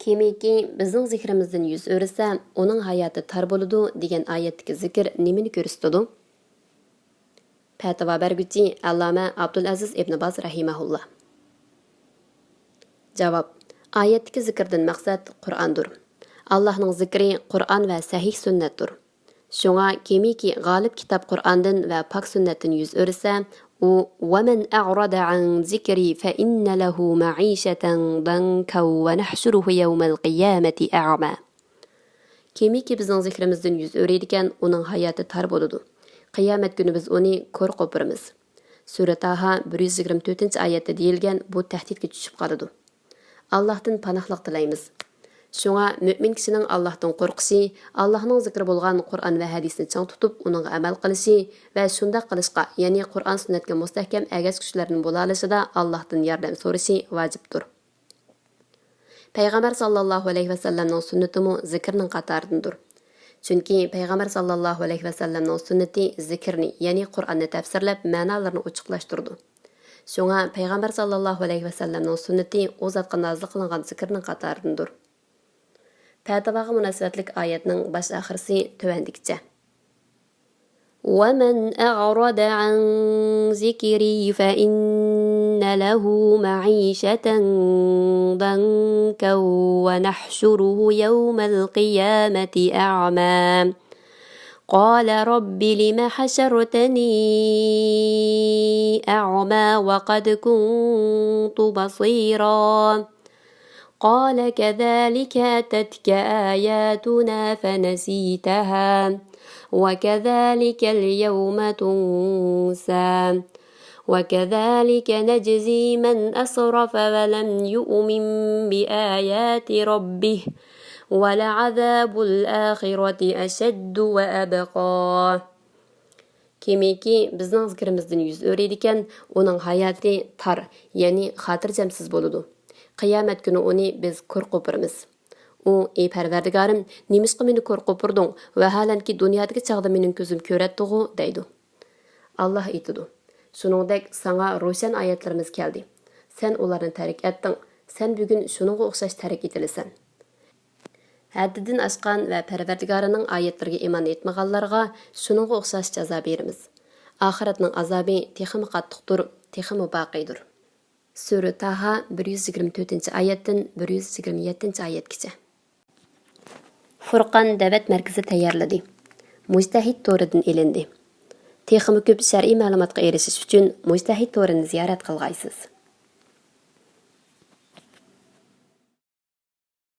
Kimiki bizning zikrimizdan yuz o'risa, uning hayoti tar bo'ladi degan oyatdagi zikr nimani ko'rsatadi? Fatvo berguvchi Alloma Abdulaziz ibn Baz rahimahulloh. Javob: oyatdagi zikrdan maqsad Qur'ondir. Allohning zikri Qur'on va sahih sunnatdir. Shunga kimiki g'olib kitob Qur'ondan va pok sunnatdan yuz o'risa, u وَمَنْ أَعْرَضَ عَنْ ذِكْرِي فَإِنَّ لَهُ مَعِيشَةً ضَنْكًا وَنَحْشُرُهُ يَوْمَ الْقِيَامَةِ أَعْمَى. Kimiki bizning zikrimizdan yuz o'raydigan, uning hayoti tar bo'ladi. Qiyomat kuni biz uni ko'r qo'piramiz. Sura Taha 124-oyatda deyilgan bu tahdidga tushib qoladi. Allohdan panohlik tilaymiz. Shunga mümin kishining Allohdan qo'rqishi, Allohning zikri bo'lgan Qur'on va hadisni chang tutib, uningga amal qilishi va shunda qilishga, ya'ni Qur'on sunnatga mustahkam agash-kuchlarning bo'la olishida Allohdan yordam so'rashi vojibdir. Payg'ambar sallallohu alayhi va sallamning sunnatimi zikrning qatoridandir. Chunki payg'ambar sallallohu alayhi va sallamning sunnati zikrni, ya'ni Qur'onni tafsirlab, ma'nolarini ochiqlashtirdi. Shunga payg'ambar sallallohu alayhi va sallamning sunnati o'zatga nozil qilingan zikrning qatoridandir. Fatvaga munosabatlik oyatning bosh oxirisi tuvandikcha. وَمَنْ أَعْرَضَ عَنْ ذِكْرِي فَإِنَّ لَهُ مَعِيشَةً ضَنْكًا وَنَحْشُرُهُ يَوْمَ الْقِيَامَةِ أَعْمَى قَالَ رَبِّ لِمَ حَشَرْتَنِي أَعْمَى وَقَدْ كُنْتُ بَصِيرًا قال كذلك أتتك آياتنا فنسيتها وكذلك اليوم تنسى وكذلك نجزي من أسرف ولم يؤمن بآيات ربه ولعذاب الآخرة أشد وأبقى. Kimiki bizning zikrimizdan yuz o'raydigan, uning hayoti tar, ya'ni xotirjamsiz bo'ladi. Qiyomat kuni uni biz ko'r qo'piramiz. U: "Ey Parvardigorim, nimishqa meni ko'r qo'pirding? Vaholanki dunyodagi chaqda mening ko'zim ko'ratdi-ku", deydi. Alloh aytadi: "Shuningdek, sana ro'shan oyatlarimiz keldi. Sen ularni tark etding. Sen bugun shuningga o'xshash tark etilasan." Haddidan oshgan va Parvardigorining oyatlariga iymon etmaganlarga shuningga o'xshash jazo beramiz. Oxiratning azobi texmi qattiqdir, texmi boqiydir. Sura Taha 124-oyatdan 127-oyatgacha. Furqon da'vat markazi tayyorladi. Mujtahid to'ridan elindi. Texmi ko'p shar'iy ma'lumotga erishish uchun Mujtahid to'rini ziyorat qilg'aysiz.